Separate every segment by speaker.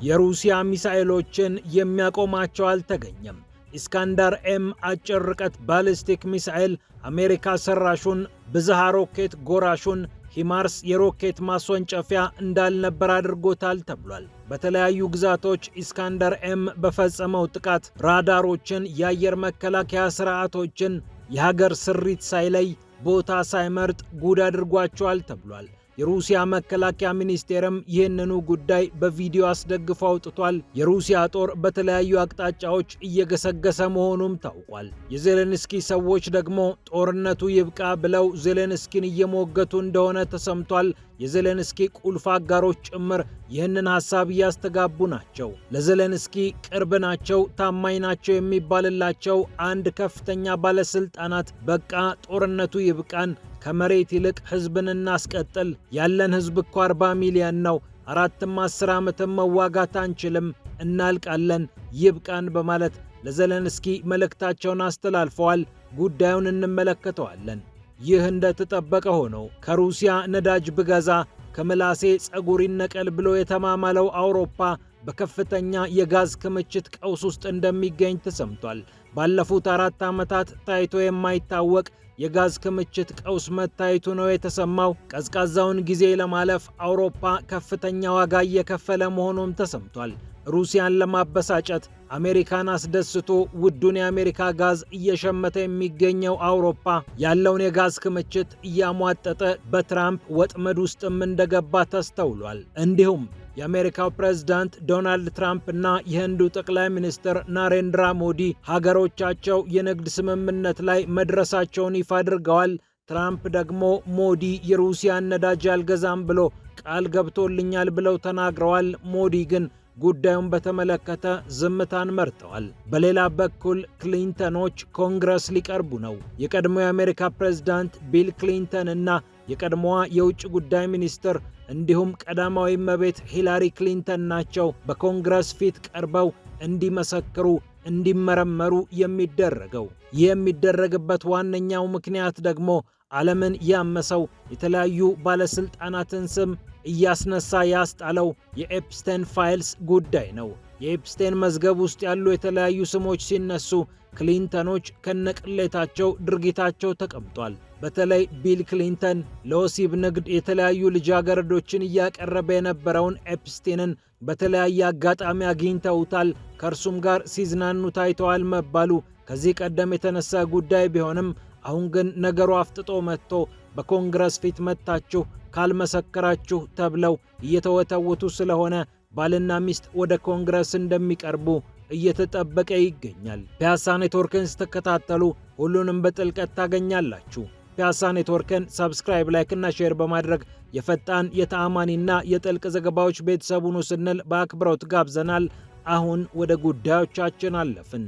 Speaker 1: የሩሲያ ሚሳኤሎችን የሚያቆማቸው አልተገኘም። ኢስካንደር ኤም አጭር ርቀት ባሊስቲክ ሚሳኤል አሜሪካ ሰራሹን ብዝሃ ሮኬት ጎራሹን ሂማርስ የሮኬት ማስወንጨፊያ እንዳልነበር አድርጎታል ተብሏል። በተለያዩ ግዛቶች ኢስካንደር ኤም በፈጸመው ጥቃት ራዳሮችን፣ የአየር መከላከያ ስርዓቶችን፣ የሀገር ስሪት ሳይለይ ቦታ ሳይመርጥ ጉድ አድርጓቸዋል ተብሏል። የሩሲያ መከላከያ ሚኒስቴርም ይህንኑ ጉዳይ በቪዲዮ አስደግፎ አውጥቷል። የሩሲያ ጦር በተለያዩ አቅጣጫዎች እየገሰገሰ መሆኑም ታውቋል። የዜሌንስኪ ሰዎች ደግሞ ጦርነቱ ይብቃ ብለው ዜሌንስኪን እየሞገቱ እንደሆነ ተሰምቷል። የዜሌንስኪ ቁልፍ አጋሮች ጭምር ይህንን ሐሳብ እያስተጋቡ ናቸው። ለዜሌንስኪ ቅርብ ናቸው፣ ታማኝ ናቸው የሚባልላቸው አንድ ከፍተኛ ባለስልጣናት በቃ ጦርነቱ ይብቃን፣ ከመሬት ይልቅ ህዝብን እናስቀጥል፣ ያለን ህዝብ እኮ 40 ሚሊዮን ነው፣ 4-10 ዓመትም መዋጋት አንችልም፣ እናልቃለን፣ ይብቃን በማለት ለዜሌንስኪ መልእክታቸውን አስተላልፈዋል። ጉዳዩን እንመለከተዋለን። ይህ እንደተጠበቀ ሆኖ ከሩሲያ ነዳጅ ብገዛ ከምላሴ ጸጉር ይነቀል ብሎ የተማማለው አውሮፓ በከፍተኛ የጋዝ ክምችት ቀውስ ውስጥ እንደሚገኝ ተሰምቷል። ባለፉት 4 ዓመታት ታይቶ የማይታወቅ የጋዝ ክምችት ቀውስ መታየቱ ነው የተሰማው። ቀዝቃዛውን ጊዜ ለማለፍ አውሮፓ ከፍተኛ ዋጋ እየከፈለ መሆኑም ተሰምቷል። ሩሲያን ለማበሳጨት አሜሪካን አስደስቶ ውዱን የአሜሪካ ጋዝ እየሸመተ የሚገኘው አውሮፓ ያለውን የጋዝ ክምችት እያሟጠጠ በትራምፕ ወጥመድ ውስጥም እንደገባ ተስተውሏል። እንዲሁም የአሜሪካው ፕሬዝዳንት ዶናልድ ትራምፕ እና የህንዱ ጠቅላይ ሚኒስትር ናሬንድራ ሞዲ ሀገሮቻቸው የንግድ ስምምነት ላይ መድረሳቸውን ይፋ አድርገዋል። ትራምፕ ደግሞ ሞዲ የሩሲያን ነዳጅ አልገዛም ብሎ ቃል ገብቶልኛል ብለው ተናግረዋል። ሞዲ ግን ጉዳዩን በተመለከተ ዝምታን መርጠዋል። በሌላ በኩል ክሊንተኖች ኮንግረስ ሊቀርቡ ነው። የቀድሞ የአሜሪካ ፕሬዝዳንት ቢል ክሊንተን እና የቀድሞዋ የውጭ ጉዳይ ሚኒስትር እንዲሁም ቀዳማዊ እመቤት ሂላሪ ክሊንተን ናቸው በኮንግረስ ፊት ቀርበው እንዲመሰክሩ፣ እንዲመረመሩ የሚደረገው። ይህ የሚደረግበት ዋነኛው ምክንያት ደግሞ ዓለምን ያመሰው የተለያዩ ባለስልጣናትን ስም እያስነሳ ያስጣለው የኤፕስቴን ፋይልስ ጉዳይ ነው። የኤፕስቴን መዝገብ ውስጥ ያሉ የተለያዩ ስሞች ሲነሱ ክሊንተኖች ከነቅሌታቸው ድርጊታቸው ተቀምጧል። በተለይ ቢል ክሊንተን ለወሲብ ንግድ የተለያዩ ልጃገረዶችን እያቀረበ የነበረውን ኤፕስቴንን በተለያየ አጋጣሚ አግኝተውታል። ከእርሱም ጋር ሲዝናኑ ታይተዋል መባሉ ከዚህ ቀደም የተነሳ ጉዳይ ቢሆንም አሁን ግን ነገሩ አፍጥጦ መጥቶ በኮንግረስ ፊት መጥታችሁ ካልመሰከራችሁ ተብለው እየተወተወቱ ስለሆነ ባልና ሚስት ወደ ኮንግረስ እንደሚቀርቡ እየተጠበቀ ይገኛል። ፒያሳ ኔትወርክን ስትከታተሉ ሁሉንም በጥልቀት ታገኛላችሁ። ፒያሳ ኔትወርክን ሰብስክራይብ፣ ላይክ እና ሼር በማድረግ የፈጣን የተአማኒና የጥልቅ ዘገባዎች ቤተሰቡን ስንል በአክብሮት ጋብዘናል። አሁን ወደ ጉዳዮቻችን አለፍን።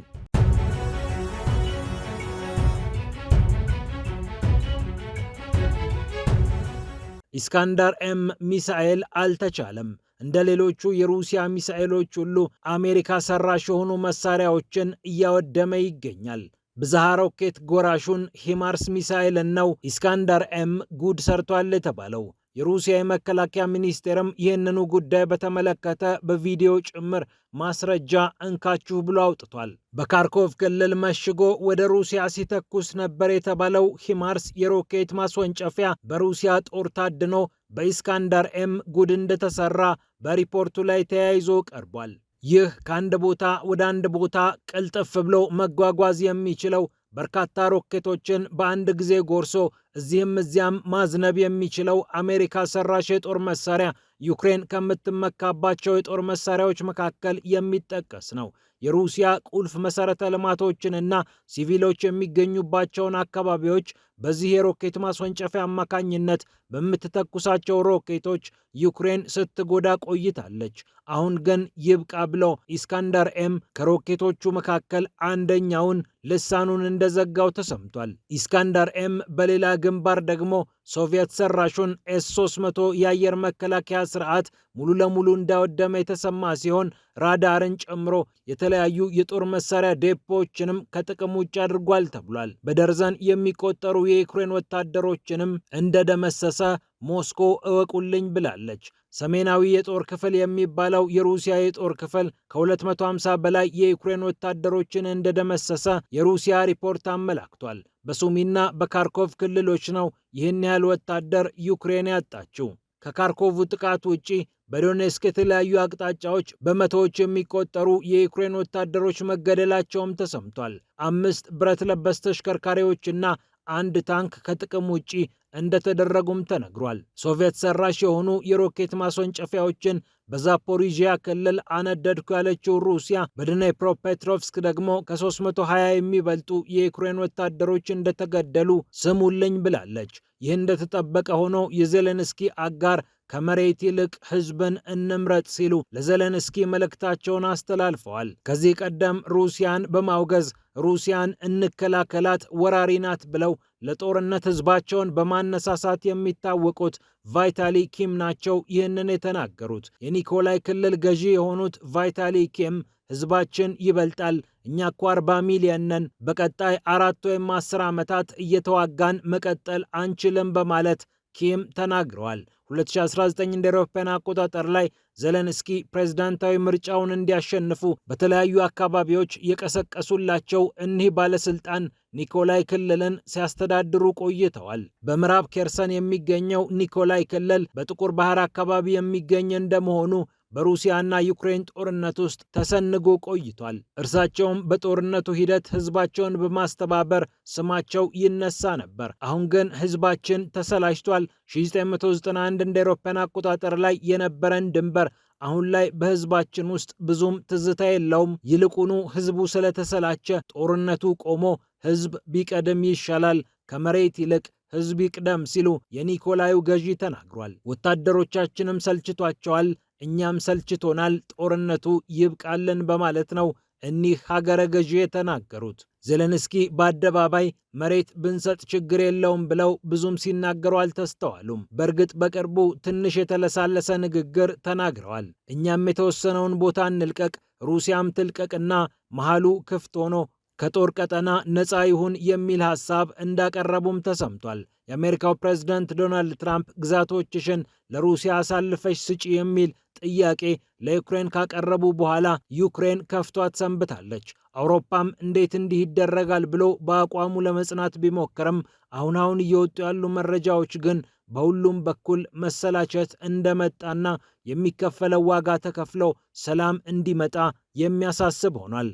Speaker 1: ኢስካንደር ኤም ሚሳኤል አልተቻለም። እንደ ሌሎቹ የሩሲያ ሚሳኤሎች ሁሉ አሜሪካ ሰራሽ የሆኑ መሳሪያዎችን እያወደመ ይገኛል። ብዝሃ ሮኬት ጎራሹን ሂማርስ ሚሳኤልን ነው ኢስካንደር ኤም ጉድ ሰርቷል የተባለው። የሩሲያ የመከላከያ ሚኒስቴርም ይህንኑ ጉዳይ በተመለከተ በቪዲዮ ጭምር ማስረጃ እንካችሁ ብሎ አውጥቷል። በካርኮቭ ክልል መሽጎ ወደ ሩሲያ ሲተኩስ ነበር የተባለው ሂማርስ የሮኬት ማስወንጨፊያ በሩሲያ ጦር ታድኖ በኢስካንደር ኤም ጉድ እንደተሰራ በሪፖርቱ ላይ ተያይዞ ቀርቧል። ይህ ከአንድ ቦታ ወደ አንድ ቦታ ቅልጥፍ ብሎ መጓጓዝ የሚችለው በርካታ ሮኬቶችን በአንድ ጊዜ ጎርሶ እዚህም እዚያም ማዝነብ የሚችለው አሜሪካ ሰራሽ የጦር መሳሪያ ዩክሬን ከምትመካባቸው የጦር መሳሪያዎች መካከል የሚጠቀስ ነው። የሩሲያ ቁልፍ መሰረተ ልማቶችንና ሲቪሎች የሚገኙባቸውን አካባቢዎች በዚህ የሮኬት ማስወንጨፊያ አማካኝነት በምትተኩሳቸው ሮኬቶች ዩክሬን ስትጎዳ ቆይታለች። አሁን ግን ይብቃ ብሎ ኢስካንደር ኤም ከሮኬቶቹ መካከል አንደኛውን ልሳኑን እንደዘጋው ተሰምቷል። ኢስካንደር ኤም በሌላ ግንባር ደግሞ ሶቪየት ሰራሹን ኤስ-300 የአየር መከላከያ ስርዓት ሙሉ ለሙሉ እንዳወደመ የተሰማ ሲሆን ራዳርን ጨምሮ የተለያዩ የጦር መሳሪያ ዴፖዎችንም ከጥቅም ውጭ አድርጓል ተብሏል። በደርዘን የሚቆጠሩ የዩክሬን ወታደሮችንም እንደደመሰሰ ሞስኮ እወቁልኝ ብላለች። ሰሜናዊ የጦር ክፍል የሚባለው የሩሲያ የጦር ክፍል ከ250 በላይ የዩክሬን ወታደሮችን እንደደመሰሰ የሩሲያ ሪፖርት አመላክቷል። በሱሚና በካርኮቭ ክልሎች ነው ይህን ያህል ወታደር ዩክሬን ያጣችው። ከካርኮቭ ጥቃት ውጪ በዶኔስክ የተለያዩ አቅጣጫዎች በመቶዎች የሚቆጠሩ የዩክሬን ወታደሮች መገደላቸውም ተሰምቷል። 5 ብረት ለበስ ተሽከርካሪዎችና 1 ታንክ ከጥቅም ውጪ እንደተደረጉም ተነግሯል። ሶቪየት ሰራሽ የሆኑ የሮኬት ማስወንጨፊያዎችን በዛፖሪዥያ ክልል አነደድኩ ያለችው ሩሲያ በድኔፕሮፔትሮቭስክ ደግሞ ከ320 የሚበልጡ የዩክሬን ወታደሮች እንደተገደሉ ስሙልኝ ብላለች። ይህ እንደተጠበቀ ሆኖ የዜሌንስኪ አጋር ከመሬት ይልቅ ህዝብን እንምረጥ ሲሉ ለዜሌንስኪ መልእክታቸውን አስተላልፈዋል። ከዚህ ቀደም ሩሲያን በማውገዝ ሩሲያን እንከላከላት ወራሪ ናት ብለው ለጦርነት ህዝባቸውን በማነሳሳት የሚታወቁት ቫይታሊ ኪም ናቸው ይህንን የተናገሩት። የኒኮላይ ክልል ገዢ የሆኑት ቫይታሊ ኪም ህዝባችን ይበልጣል፣ እኛ እኮ 40 ሚሊዮን ነን፣ በቀጣይ 4 ወይም 10 ዓመታት እየተዋጋን መቀጠል አንችልም በማለት ኪም ተናግረዋል። 2019 እንደ አውሮፓውያን አቆጣጠር ላይ ዜሌንስኪ ፕሬዝዳንታዊ ምርጫውን እንዲያሸንፉ በተለያዩ አካባቢዎች የቀሰቀሱላቸው እኒህ ባለስልጣን ኒኮላይ ክልልን ሲያስተዳድሩ ቆይተዋል። በምዕራብ ኬርሰን የሚገኘው ኒኮላይ ክልል በጥቁር ባህር አካባቢ የሚገኝ እንደመሆኑ በሩሲያና ዩክሬን ጦርነት ውስጥ ተሰንጎ ቆይቷል። እርሳቸውም በጦርነቱ ሂደት ህዝባቸውን በማስተባበር ስማቸው ይነሳ ነበር። አሁን ግን ህዝባችን ተሰላችቷል። 1991 እንደ አውሮፓውያን አቆጣጠር ላይ የነበረን ድንበር አሁን ላይ በህዝባችን ውስጥ ብዙም ትዝታ የለውም። ይልቁኑ ህዝቡ ስለተሰላቸ ጦርነቱ ቆሞ ህዝብ ቢቀድም ይሻላል፣ ከመሬት ይልቅ ህዝብ ይቅደም ሲሉ የኒኮላዩ ገዢ ተናግሯል። ወታደሮቻችንም ሰልችቷቸዋል፣ እኛም ሰልችቶናል፣ ጦርነቱ ይብቃልን በማለት ነው እኒህ ሀገረ ገዢ የተናገሩት። ዜሌንስኪ በአደባባይ መሬት ብንሰጥ ችግር የለውም ብለው ብዙም ሲናገሩ አልተስተዋሉም። በእርግጥ በቅርቡ ትንሽ የተለሳለሰ ንግግር ተናግረዋል። እኛም የተወሰነውን ቦታ እንልቀቅ፣ ሩሲያም ትልቀቅና መሃሉ ክፍት ሆኖ ከጦር ቀጠና ነፃ ይሁን የሚል ሐሳብ እንዳቀረቡም ተሰምቷል። የአሜሪካው ፕሬዝዳንት ዶናልድ ትራምፕ ግዛቶችሽን ለሩሲያ አሳልፈሽ ስጪ የሚል ጥያቄ ለዩክሬን ካቀረቡ በኋላ ዩክሬን ከፍቷት ሰንብታለች። አውሮፓም እንዴት እንዲህ ይደረጋል ብሎ በአቋሙ ለመጽናት ቢሞክርም አሁን እየወጡ ያሉ መረጃዎች ግን በሁሉም በኩል መሰላቸት እንደመጣና የሚከፈለው ዋጋ ተከፍሎ ሰላም እንዲመጣ የሚያሳስብ ሆኗል።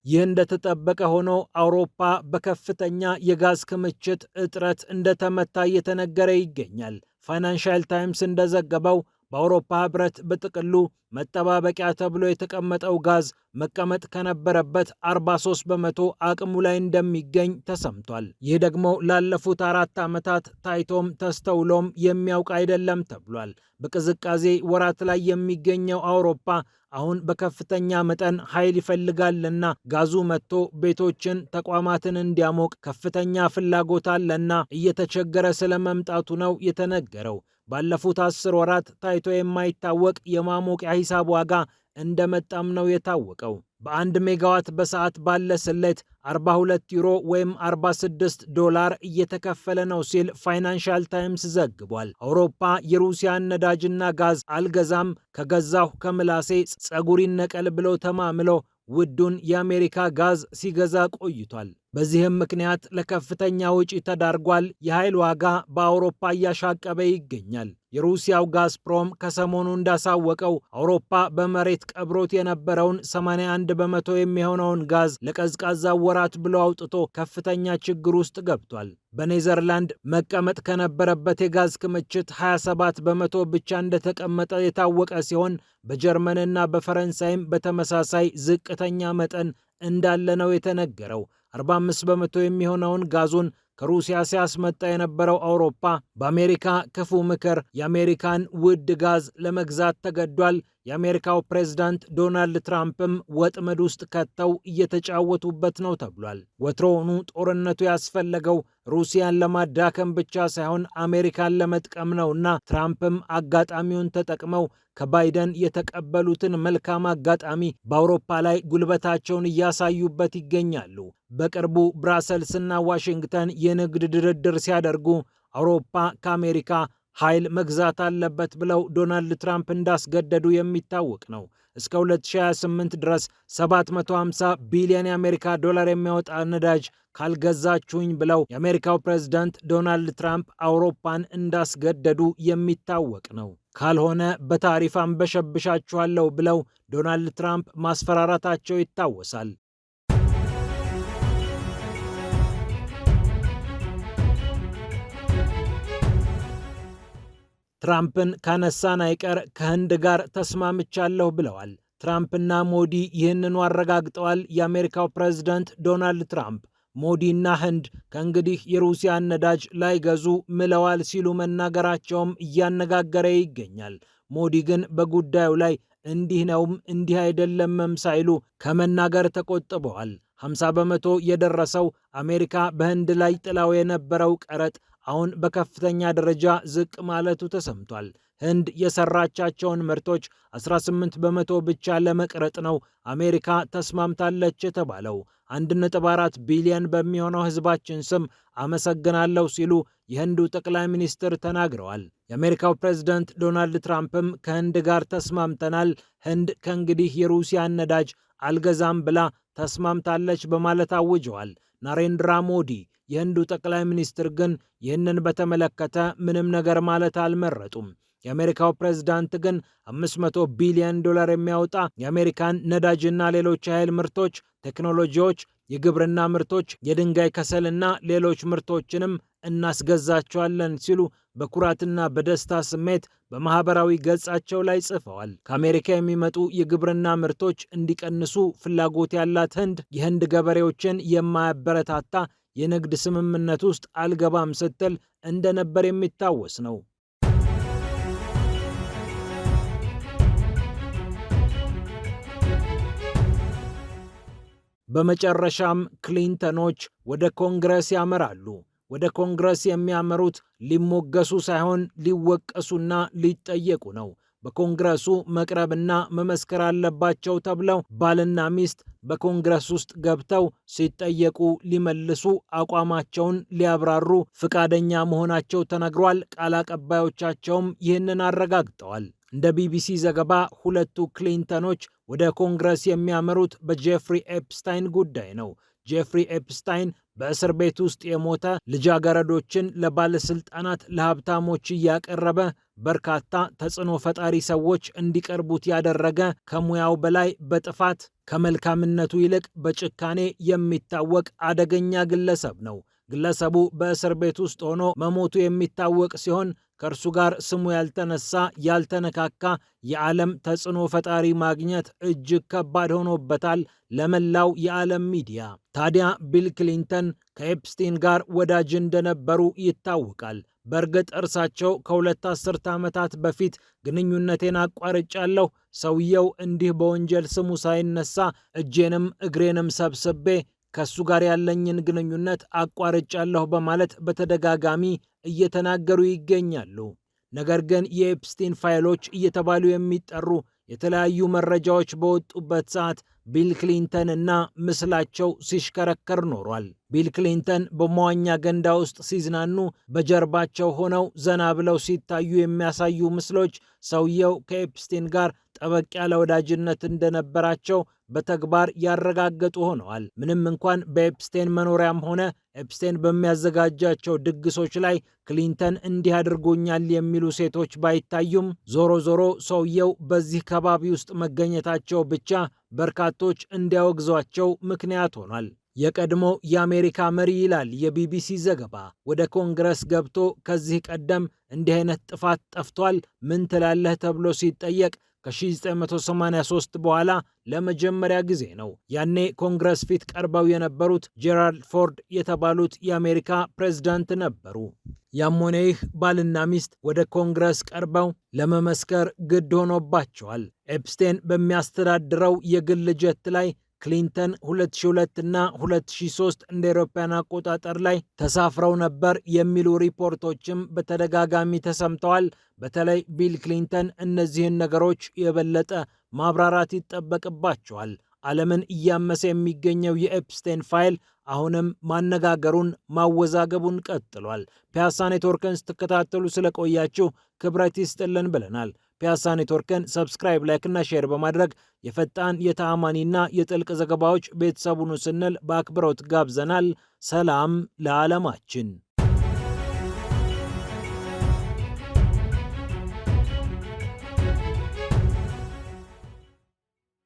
Speaker 1: ይህ እንደተጠበቀ ሆኖ አውሮፓ በከፍተኛ የጋዝ ክምችት እጥረት እንደተመታ እየተነገረ ይገኛል። ፋይናንሻል ታይምስ እንደዘገበው በአውሮፓ ህብረት በጥቅሉ መጠባበቂያ ተብሎ የተቀመጠው ጋዝ መቀመጥ ከነበረበት 43 በመቶ አቅሙ ላይ እንደሚገኝ ተሰምቷል። ይህ ደግሞ ላለፉት 4 ዓመታት ታይቶም ተስተውሎም የሚያውቅ አይደለም ተብሏል። በቅዝቃዜ ወራት ላይ የሚገኘው አውሮፓ አሁን በከፍተኛ መጠን ኃይል ይፈልጋልና ጋዙ መጥቶ ቤቶችን፣ ተቋማትን እንዲያሞቅ ከፍተኛ ፍላጎት አለና እየተቸገረ ስለመምጣቱ ነው የተነገረው። ባለፉት 10 ወራት ታይቶ የማይታወቅ የማሞቂያ ሂሳብ ዋጋ እንደመጣም ነው የታወቀው። በ1 ሜጋዋት በሰዓት ባለ ስሌት 42 ዩሮ ወይም 46 ዶላር እየተከፈለ ነው ሲል ፋይናንሻል ታይምስ ዘግቧል። አውሮፓ የሩሲያን ነዳጅና ጋዝ አልገዛም፣ ከገዛሁ ከምላሴ ጸጉር ይነቀል ብለው ተማምለው ውዱን የአሜሪካ ጋዝ ሲገዛ ቆይቷል። በዚህም ምክንያት ለከፍተኛ ወጪ ተዳርጓል። የኃይል ዋጋ በአውሮፓ እያሻቀበ ይገኛል። የሩሲያው ጋዝፕሮም ከሰሞኑ እንዳሳወቀው አውሮፓ በመሬት ቀብሮት የነበረውን 81 በመቶ የሚሆነውን ጋዝ ለቀዝቃዛ ወራት ብሎ አውጥቶ ከፍተኛ ችግር ውስጥ ገብቷል። በኔዘርላንድ መቀመጥ ከነበረበት የጋዝ ክምችት 27 በመቶ ብቻ እንደተቀመጠ የታወቀ ሲሆን በጀርመንና በፈረንሳይም በተመሳሳይ ዝቅተኛ መጠን እንዳለ ነው የተነገረው። 45 በመቶ የሚሆነውን ጋዙን ከሩሲያ ሲያስመጣ የነበረው አውሮፓ በአሜሪካ ክፉ ምክር የአሜሪካን ውድ ጋዝ ለመግዛት ተገዷል። የአሜሪካው ፕሬዝዳንት ዶናልድ ትራምፕም ወጥመድ ውስጥ ከተው እየተጫወቱበት ነው ተብሏል። ወትሮውኑ ጦርነቱ ያስፈለገው ሩሲያን ለማዳከም ብቻ ሳይሆን አሜሪካን ለመጥቀም ነውና ትራምፕም አጋጣሚውን ተጠቅመው ከባይደን የተቀበሉትን መልካም አጋጣሚ በአውሮፓ ላይ ጉልበታቸውን እያሳዩበት ይገኛሉ። በቅርቡ ብራሰልስና ዋሽንግተን የንግድ ድርድር ሲያደርጉ አውሮፓ ከአሜሪካ ኃይል መግዛት አለበት ብለው ዶናልድ ትራምፕ እንዳስገደዱ የሚታወቅ ነው። እስከ 2028 ድረስ 750 ቢሊዮን የአሜሪካ ዶላር የሚያወጣ ነዳጅ ካልገዛችሁኝ ብለው የአሜሪካው ፕሬዝዳንት ዶናልድ ትራምፕ አውሮፓን እንዳስገደዱ የሚታወቅ ነው። ካልሆነ በታሪፍ አንበሸብሻችኋለሁ ብለው ዶናልድ ትራምፕ ማስፈራራታቸው ይታወሳል። ትራምፕን ካነሳን አይቀር ከህንድ ጋር ተስማምቻለሁ ብለዋል። ትራምፕና ሞዲ ይህንኑ አረጋግጠዋል። የአሜሪካው ፕሬዝዳንት ዶናልድ ትራምፕ ሞዲና ህንድ ከእንግዲህ የሩሲያን ነዳጅ ላይገዙ ምለዋል ሲሉ መናገራቸውም እያነጋገረ ይገኛል። ሞዲ ግን በጉዳዩ ላይ እንዲህ ነውም እንዲህ አይደለምም ሳይሉ ከመናገር ተቆጥበዋል። 50 በመቶ የደረሰው አሜሪካ በህንድ ላይ ጥላው የነበረው ቀረጥ አሁን በከፍተኛ ደረጃ ዝቅ ማለቱ ተሰምቷል። ህንድ የሰራቻቸውን ምርቶች 18 በመቶ ብቻ ለመቅረጥ ነው አሜሪካ ተስማምታለች የተባለው። 1.4 ቢሊዮን በሚሆነው ህዝባችን ስም አመሰግናለሁ ሲሉ የህንዱ ጠቅላይ ሚኒስትር ተናግረዋል። የአሜሪካው ፕሬዝዳንት ዶናልድ ትራምፕም ከህንድ ጋር ተስማምተናል፣ ህንድ ከእንግዲህ የሩሲያን ነዳጅ አልገዛም ብላ ተስማምታለች በማለት አውጀዋል። ናሬንድራ ሞዲ የህንዱ ጠቅላይ ሚኒስትር ግን ይህንን በተመለከተ ምንም ነገር ማለት አልመረጡም። የአሜሪካው ፕሬዝዳንት ግን 500 ቢሊዮን ዶላር የሚያወጣ የአሜሪካን ነዳጅና ሌሎች የኃይል ምርቶች፣ ቴክኖሎጂዎች፣ የግብርና ምርቶች፣ የድንጋይ ከሰልና ሌሎች ምርቶችንም እናስገዛቸዋለን ሲሉ በኩራትና በደስታ ስሜት በማህበራዊ ገጻቸው ላይ ጽፈዋል። ከአሜሪካ የሚመጡ የግብርና ምርቶች እንዲቀንሱ ፍላጎት ያላት ህንድ የህንድ ገበሬዎችን የማያበረታታ የንግድ ስምምነት ውስጥ አልገባም ስትል እንደነበር የሚታወስ ነው። በመጨረሻም ክሊንተኖች ወደ ኮንግረስ ያመራሉ። ወደ ኮንግረስ የሚያመሩት ሊሞገሱ ሳይሆን ሊወቀሱና ሊጠየቁ ነው። በኮንግረሱ መቅረብና መመስከር አለባቸው ተብለው ባልና ሚስት በኮንግረስ ውስጥ ገብተው ሲጠየቁ ሊመልሱ አቋማቸውን ሊያብራሩ ፍቃደኛ መሆናቸው ተነግሯል። ቃል አቀባዮቻቸውም ይህንን አረጋግጠዋል። እንደ ቢቢሲ ዘገባ ሁለቱ ክሊንተኖች ወደ ኮንግረስ የሚያመሩት በጄፍሪ ኤፕስታይን ጉዳይ ነው። ጄፍሪ ኤፕስታይን በእስር ቤት ውስጥ የሞተ ልጃገረዶችን ለባለስልጣናት ለሀብታሞች እያቀረበ በርካታ ተጽዕኖ ፈጣሪ ሰዎች እንዲቀርቡት ያደረገ ከሙያው በላይ በጥፋት ከመልካምነቱ ይልቅ በጭካኔ የሚታወቅ አደገኛ ግለሰብ ነው። ግለሰቡ በእስር ቤት ውስጥ ሆኖ መሞቱ የሚታወቅ ሲሆን ከእርሱ ጋር ስሙ ያልተነሳ ያልተነካካ የዓለም ተጽዕኖ ፈጣሪ ማግኘት እጅግ ከባድ ሆኖበታል ለመላው የዓለም ሚዲያ። ታዲያ ቢል ክሊንተን ከኤፕስቲን ጋር ወዳጅ እንደነበሩ ይታወቃል። በእርግጥ እርሳቸው ከ2 አስርተ ዓመታት በፊት ግንኙነቴን አቋርጫለሁ፣ ሰውየው እንዲህ በወንጀል ስሙ ሳይነሳ እጄንም እግሬንም ሰብስቤ ከሱ ጋር ያለኝን ግንኙነት አቋርጫለሁ በማለት በተደጋጋሚ እየተናገሩ ይገኛሉ። ነገር ግን የኤፕስቲን ፋይሎች እየተባሉ የሚጠሩ የተለያዩ መረጃዎች በወጡበት ሰዓት ቢል ክሊንተን እና ምስላቸው ሲሽከረከር ኖሯል። ቢል ክሊንተን በመዋኛ ገንዳ ውስጥ ሲዝናኑ በጀርባቸው ሆነው ዘና ብለው ሲታዩ የሚያሳዩ ምስሎች ሰውየው ከኤፕስቲን ጋር ጠበቅ ያለ ወዳጅነት እንደነበራቸው በተግባር ያረጋገጡ ሆነዋል። ምንም እንኳን በኤፕስቴን መኖሪያም ሆነ ኤፕስቴን በሚያዘጋጃቸው ድግሶች ላይ ክሊንተን እንዲህ አድርጎኛል የሚሉ ሴቶች ባይታዩም ዞሮ ዞሮ ሰውየው በዚህ ከባቢ ውስጥ መገኘታቸው ብቻ በርካቶች እንዲያወግዟቸው ምክንያት ሆኗል። የቀድሞ የአሜሪካ መሪ ይላል የቢቢሲ ዘገባ ወደ ኮንግረስ ገብቶ ከዚህ ቀደም እንዲህ አይነት ጥፋት ጠፍቷል ምን ትላለህ ተብሎ ሲጠየቅ ከ1983 በኋላ ለመጀመሪያ ጊዜ ነው። ያኔ ኮንግረስ ፊት ቀርበው የነበሩት ጄራልድ ፎርድ የተባሉት የአሜሪካ ፕሬዝዳንት ነበሩ። ያም ሆነ ይህ ባልና ሚስት ወደ ኮንግረስ ቀርበው ለመመስከር ግድ ሆኖባቸዋል። ኤፕስቴን በሚያስተዳድረው የግል ጀት ላይ ክሊንተን 2002 እና 2003 እንደ አውሮፓውያን አቆጣጠር ላይ ተሳፍረው ነበር የሚሉ ሪፖርቶችም በተደጋጋሚ ተሰምተዋል። በተለይ ቢል ክሊንተን እነዚህን ነገሮች የበለጠ ማብራራት ይጠበቅባቸዋል። ዓለምን እያመሰ የሚገኘው የኤፕስቴን ፋይል አሁንም ማነጋገሩን ማወዛገቡን ቀጥሏል። ፒያሳ ኔትወርክን ስትከታተሉ ስለቆያችሁ ክብረት ይስጥልን ብለናል። ፒያሳ ኔትወርክን ሰብስክራይብ፣ ላይክ እና ሼር በማድረግ የፈጣን የተአማኒና የጥልቅ ዘገባዎች ቤተሰቡን ስንል በአክብሮት ጋብዘናል። ሰላም ለዓለማችን።